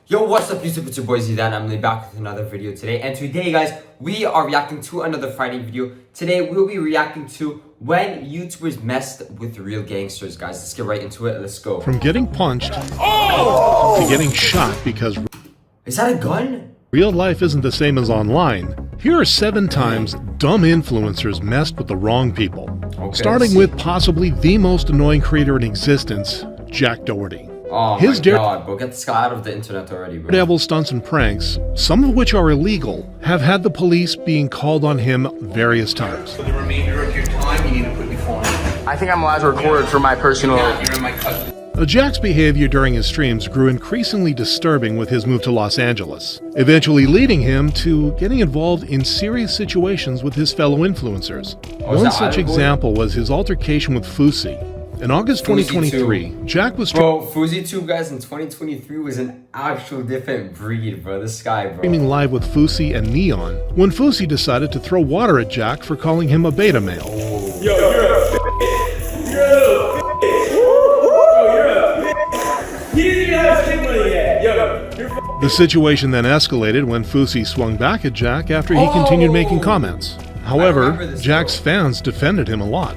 Yo, what's up YouTube, it's your boy Zidane. I'm back with another video today, and today guys, we are reacting to another fighting video. Today we'll be reacting to when YouTubers messed with real gangsters. Guys, let's get right into it, let's go. From getting punched to getting shot because is that a gun? Real life isn't the same as online. Here are 7 times dumb influencers messed with the wrong people. Okay, starting with possibly the most annoying creator in existence, Jack Doherty. Oh His my god, bro, get this guy out of the internet already, bro. Daredevil stunts and pranks, some of which are illegal, have had the police being called on him various times. For the remainder of your time, you need to put your phone in. I think I'm allowed to record for my personal... Yeah, you're in my cousin. Jack's behavior during his streams grew increasingly disturbing with his move to Los Angeles, eventually leading him to getting involved in serious situations with his fellow influencers. One such example was his altercation with Fusi. In August 2023, Jack was FusiTube, guys, in 2023 was an actual different breed, bro. This guy, bro. Streaming live with Fusi and Neon when Fusi decided to throw water at Jack for calling him a beta male. Yo, you're a He didn't even have his kid money yet. Yo, The situation then escalated when Fusi swung back at Jack after he continued making comments. However, Jack's fans defended him a lot.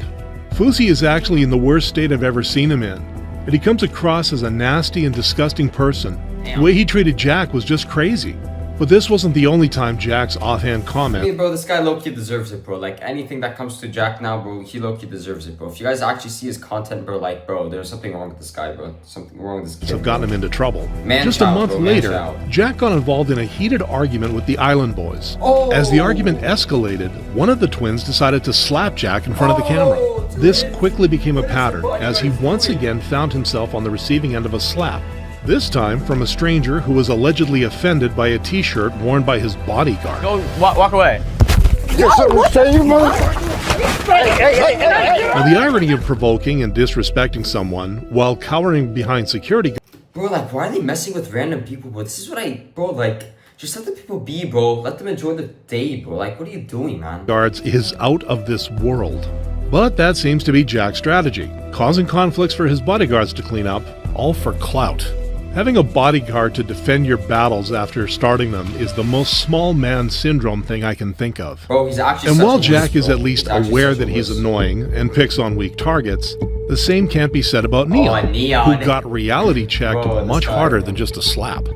Fusi is actually in the worst state I've ever seen him in, and he comes across as a nasty and disgusting person. The way he treated Jack was just crazy. But this wasn't the only time Jack's offhand comment. Hey, bro, this guy low-key deserves it, bro. Like, anything that comes to Jack now, bro, he low-key deserves it, bro. If you guys actually see his content, bro, like, bro, there's something wrong with this guy, bro. Something wrong with this kid. Have gotten him into trouble. Just Man-child, a month bro, later, man-child. Jack got involved in a heated argument with the Island Boys. As the argument escalated, one of the twins decided to slap Jack in front of the camera. This quickly became a pattern, as he once again found himself on the receiving end of a slap. This time from a stranger who was allegedly offended by a t-shirt worn by his bodyguard. Go, walk away. Now, the irony of provoking and disrespecting someone while cowering behind security Bro, like, why are they messing with random people, bro? This is what bro, like, just let the people be, bro. Let them enjoy the day, bro. Like, what are you doing, man? guards is out of this world. But that seems to be Jack's strategy, causing conflicts for his bodyguards to clean up, all for clout. Having a bodyguard to defend your battles after starting them is the most small man syndrome thing I can think of. Bro, he's actually And such while a Jack wuss, is bro. at least He's actually aware such a that he's wuss. annoying and picks on weak targets, the same can't be said about Neon, Neon. who got reality checked Bro, this much guy, harder bro. than just a slap.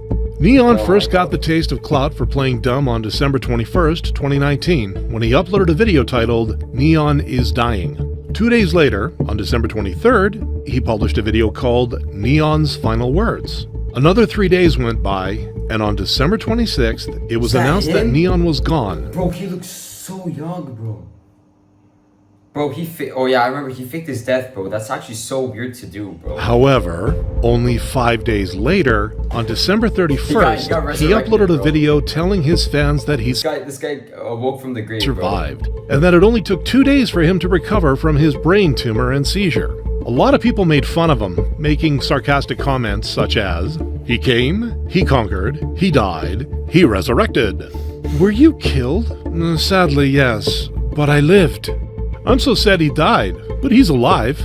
Neon Oh first my got the taste of clout for playing dumb on December 21st, 2019, when he uploaded a video titled, "Neon is Dying." 2 days later, on December 23rd, he published a video called Neon's Final Words. Another 3 days went by, and on December 26th, it was announced that Neon was gone. Bro, he looks so young, bro. Bro, oh yeah, I remember he faked his death, bro. That's actually so weird to do, bro. However, only 5 days later, on December 31st, got he resurrected, uploaded a bro. video telling his fans that he This guy awoke from the grave, survived, and that it only took 2 days for him to recover from his brain tumor and seizure. A lot of people made fun of him, making sarcastic comments such as, "He came, he conquered, he died, he resurrected. Were you killed? Sadly, yes, but I lived. I'm so sad he died, but he's alive."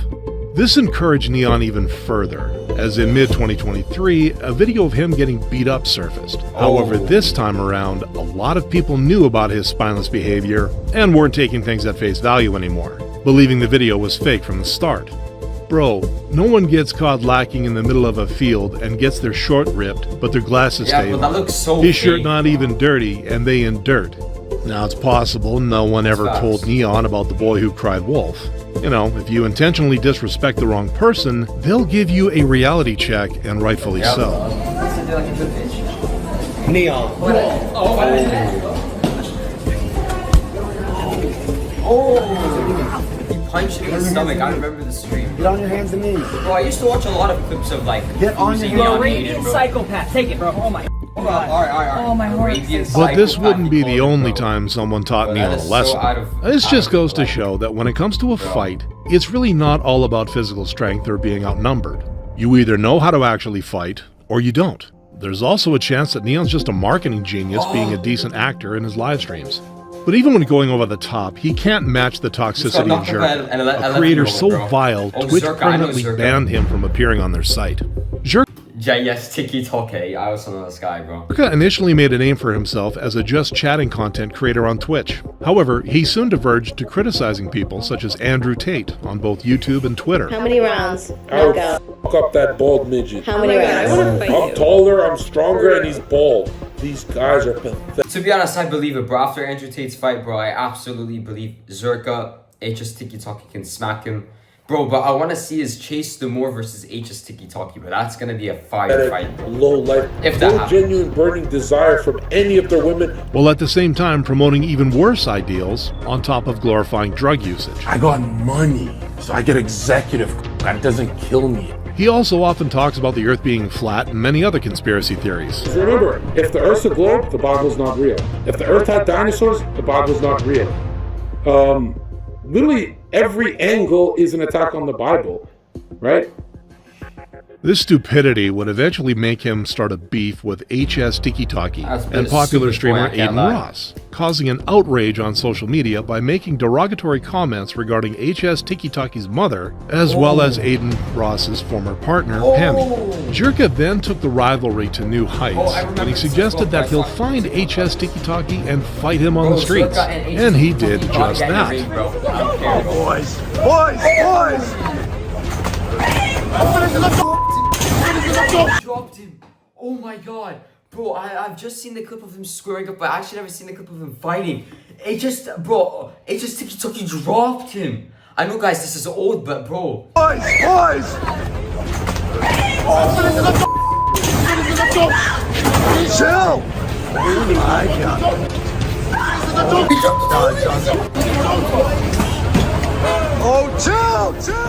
This encouraged Neon even further, as in mid-2023, a video of him getting beat up surfaced. However, this time around, a lot of people knew about his spineless behavior and weren't taking things at face value anymore, believing the video was fake from the start. Bro, no one gets caught lacking in the middle of a field and gets their short ripped, but their glasses Yeah, stay but that on. looks so His shirt fake. not even dirty, and they in dirt. Now, it's possible no one ever Facts. told Neon about the boy who cried wolf. You know, if you intentionally disrespect the wrong person, they'll give you a reality check, and rightfully so. Neon. He punched him in the stomach. I remember the stream. Get on your hands and knees. Bro, I used to watch a lot of clips of like Get on your Neon hands. Aiden, bro. Psychopath, take it, bro. Oh my. Alright. Oh, my heart. But this wouldn't be the only time someone taught Neon a lesson. This just goes to show that when it comes to a fight, it's really not all about physical strength or being outnumbered. You either know how to actually fight, or you don't. There's also a chance that Neon's just a marketing genius being a decent actor in his live streams. But even when going over the top, he can't match the toxicity of Zherka, a creator so vile, Twitch Zherka, I know permanently Zherka. banned him from appearing on their site. Zherka JS Tiki Toke. I also know this guy, bro. Zherka initially made a name for himself as a just chatting content creator on Twitch. However, he soon diverged to criticizing people such as Andrew Tate on both YouTube and Twitter. How many rounds? I would fuck up that bald midget. How many rounds? I'm taller, I'm stronger, and he's bald. These guys are pathetic. To be honest, I believe it, bro. After Andrew Tate's fight, bro, I absolutely believe Zherka, HS Tiki Toki can smack him. Bro, but I want to see his Chase Demore versus HS Tiki Toki, but that's going to be a fire fight. Low life. If that no happens. genuine burning desire from any of their women. While at the same time promoting even worse ideals on top of glorifying drug usage. I got money, so I get executive. That doesn't kill me. He also often talks about the Earth being flat and many other conspiracy theories. Remember, if the Earth's a globe, the Bible's not real. If the Earth had dinosaurs, the Bible's not real. Literally every angle is an attack on the Bible, right? This stupidity would eventually make him start a beef with HS Tiki Toki and popular streamer Aiden Ross, causing an outrage on social media by making derogatory comments regarding HS Tiki Toki's mother, as well as Aiden Ross's former partner, Pammy. Zherka then took the rivalry to new heights when he suggested that he'll find HS Tiki Toki and fight him on the streets, and he did just that. Dropped him. Oh my god. Bro, I've just seen the clip of him squaring up, but I actually never seen the clip of him fighting. HS Tiki Toki dropped him. I know, guys, this is old, but bro. Chill!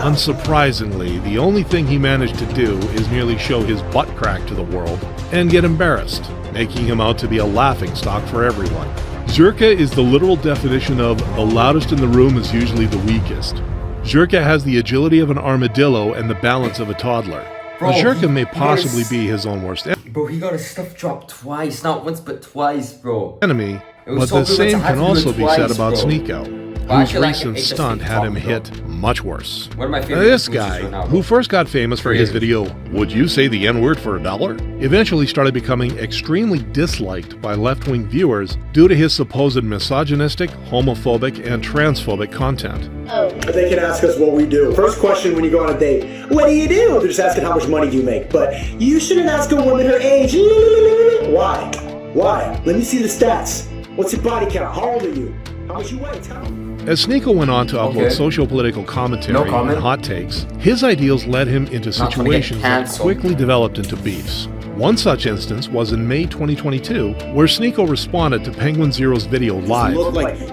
Unsurprisingly, the only thing he managed to do is merely show his butt crack to the world and get embarrassed, making him out to be a laughingstock for everyone. Zherka is the literal definition of the loudest in the room is usually the weakest. Zherka has the agility of an armadillo and the balance of a toddler. Bro, Zherka may possibly be his own worst Bro, he got his stuff dropped twice, not once but twice, bro. enemy, but so the good same to have can him also do be it said twice, about bro. Sneako, Well, I whose actually like recent HS stunt Tiki had him Toki, hit much worse. One of my favorite This influencers guy, right now, bro. who first got famous for his video, "Would you say the N-word for $1?" eventually started becoming extremely disliked by left-wing viewers due to his supposed misogynistic, homophobic, and transphobic content. They can ask us what we do. First question when you go on a date, what do you do? They're just asking how much money do you make. But you shouldn't ask a woman her age. Why? Why? Let me see the stats. What's your body count? How old are you? How much you weigh? Tell me. As Sneako went on to upload socio-political commentary and hot takes, his ideals led him into situations that quickly developed into beefs. One such instance was in May 2022, where Sneako responded to Penguin Zero's video live. Look at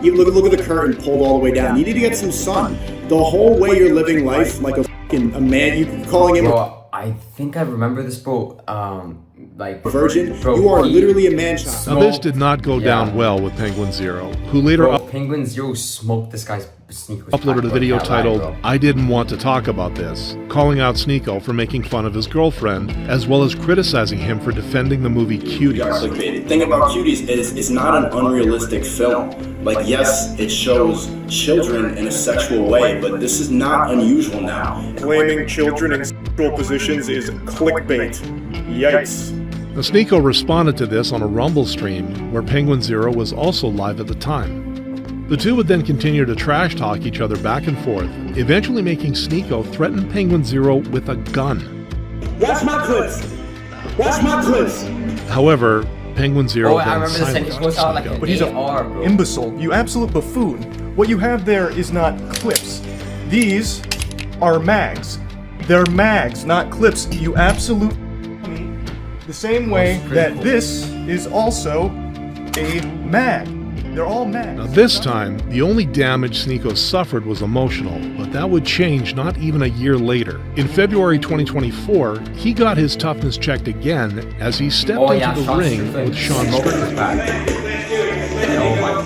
the curtain pulled all the way down. You need to get some sun. The whole way you're living life like a man. You calling him Bro, I think I remember this, bro. Like a virgin. Bro, You are literally a man-child. Now this did not go down well with Penguin Zero, who later Penguin Zero smoked this guy's Sneako. uploaded a video titled, "I Didn't Want to Talk About This," calling out Sneako for making fun of his girlfriend, as well as criticizing him for defending the movie Cuties. The thing about Cuties is it's not an unrealistic film. Like, yes, it shows children in a sexual way, but this is not unusual now. Claiming children in sexual positions is clickbait. Yikes. Now, Sneako responded to this on a Rumble stream, where Penguin Zero was also live at the time. The two would then continue to trash talk each other back and forth, eventually making Sneako threaten Penguin Zero with a gun. Watch my clips. Watch my clips. However, Penguin Zero I then remember this, and he silenced goes out like Sneako. But he's an bro. imbecile. You absolute buffoon. What you have there is not clips. These are mags. They're mags, not clips. You absolute dummy. The same way that this is also a mag. They're all mags. Now this time, the only damage Sneako suffered was emotional, but that would change not even a year later. In February 2024, he got his toughness checked again as he stepped into the ring with Sean Strickland. Oh my God.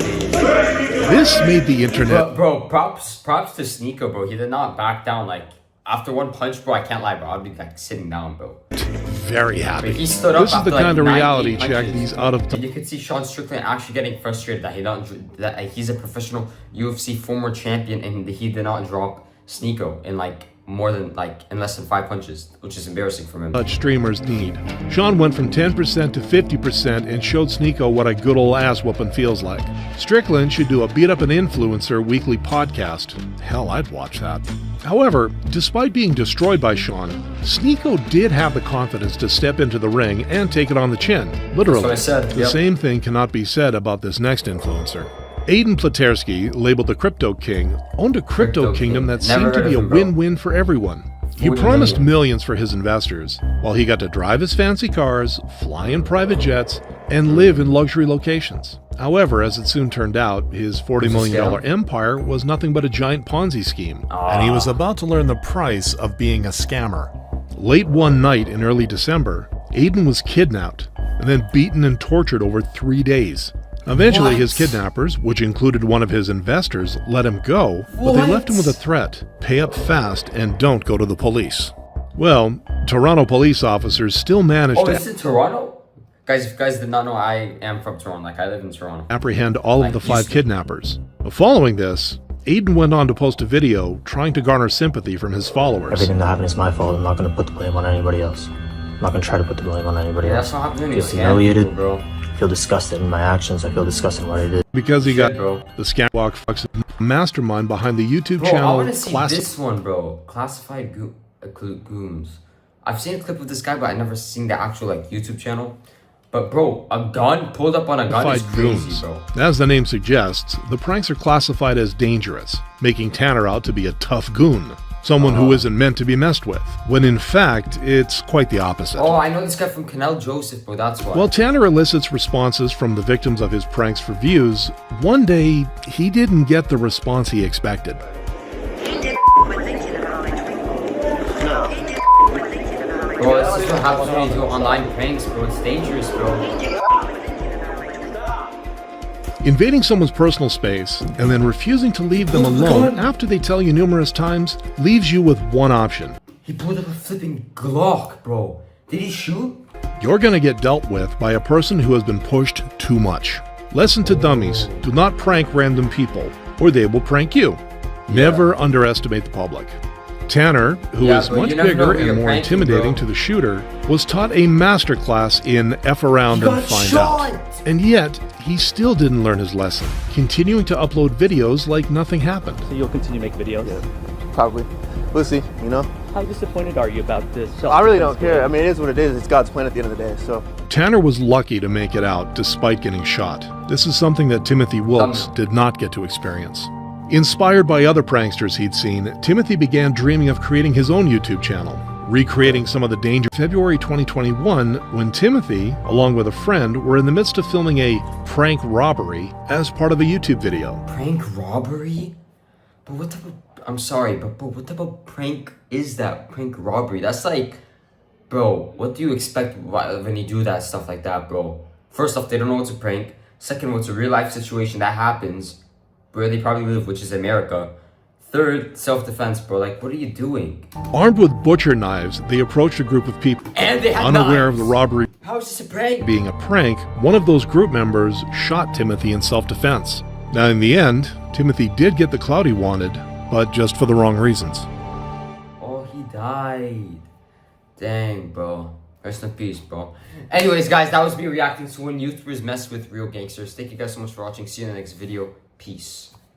This made the internet... Bro, props to Sneako, bro. He did not back down. Like, after one punch, bro, I can't lie, bro. I'd be like sitting down, bro. Very happy. He stood up this is the after, kind like, of 9 reality check punches. these out of... And you could see Sean Strickland actually getting frustrated that he's a professional UFC former champion and he did not drop Sneako in like more than in less than 5 punches, which is embarrassing for him. Such streamers need. Sean went from 10% to 50% and showed Sneako what a good ol' ass whooping feels like. Strickland should do a Beat Up an Influencer weekly podcast. Hell, I'd watch that. However, despite being destroyed by Sean, Sneako did have the confidence to step into the ring and take it on the chin. Literally. That's what I said. The same thing cannot be said about this next influencer. Aiden Pleterski, labeled the Crypto King, owned a crypto kingdom that seemed to be a win-win for everyone. He promised millions for his investors, while he got to drive his fancy cars, fly in private jets, and live in luxury locations. However, as it soon turned out, his $40 million empire was nothing but a giant Ponzi scheme, and he was about to learn the price of being a scammer. Late one night in early December, Aiden was kidnapped, and then beaten and tortured over 3 days. Eventually, his kidnappers, which included one of his investors, let him go, but they left him with a threat: pay up fast and don't go to the police. Well, Toronto police officers still managed to... Oh, is it Toronto? Guys, if you guys did not know, I am from Toronto. I live in Toronto. ...apprehend all of the 5 kidnappers. Following this, Aiden went on to post a video trying to garner sympathy from his followers. Everything that happened is my fault. I'm not going to put the blame on anybody else. I'm not going to try to put the blame on anybody else. That's not happening. I feel humiliated. Bro. I feel disgusted in my actions. I feel disgusted in what I did. Because he got the scam walk mastermind behind the YouTube channel. I want to see this one, bro. Classified goons. I've seen a clip of this guy, but I've never seen the actual YouTube channel. But bro, a gun pulled up on a gun is crazy, bro. As the name suggests, the pranks are classified as dangerous, making Tanner out to be a tough goon. Someone who isn't meant to be messed with, when in fact, it's quite the opposite. Oh, I know this guy from Canal Joseph, bro, that's why. While Tanner elicits responses from the victims of his pranks for views, one day, he didn't get the response he expected. Bro, this is what happens when you do online pranks, bro. It's dangerous, bro. Invading someone's personal space and then refusing to leave them alone after they tell you numerous times leaves you with one option. He pulled up a flipping Glock, bro. Did he shoot? You're gonna get dealt with by a person who has been pushed too much. Lesson to dummies: do not prank random people, or they will prank you. Never underestimate the public. Tanner, who is much bigger and more intimidating to the shooter, was taught a masterclass in F around and find out. And yet, he still didn't learn his lesson, continuing to upload videos like nothing happened. So you'll continue to make videos? Yeah, probably. We'll see, you know? How disappointed are you about this? I really don't care. I mean, it is what it is. It's God's plan at the end of the day, so. Tanner was lucky to make it out despite getting shot. This is something that Timothy Wilkes did not get to experience. Inspired by other pranksters he'd seen, Timothy began dreaming of creating his own YouTube channel, recreating some of the danger. February 2021, when Timothy, along with a friend, were in the midst of filming a prank robbery as part of a YouTube video. Prank robbery? But what type of... I'm sorry, but what type of prank is that? Prank robbery? That's like... Bro, what do you expect when you do that stuff like that, bro? First off, they don't know what's a prank. Second, what's a real life situation that happens where they probably live, which is America. Third, self-defense, bro. Like, what are you doing? Armed with butcher knives, they approached a group of people and they had unaware knives. of the robbery. How is this a prank? Being a prank, one of those group members shot Timothy in self-defense. Now, in the end, Timothy did get the clout he wanted, but just for the wrong reasons. Oh, he died. Dang, bro. Rest in peace, bro. Anyways, guys, that was me reacting to when YouTubers mess with real gangsters. Thank you guys so much for watching. See you in the next video. Peace.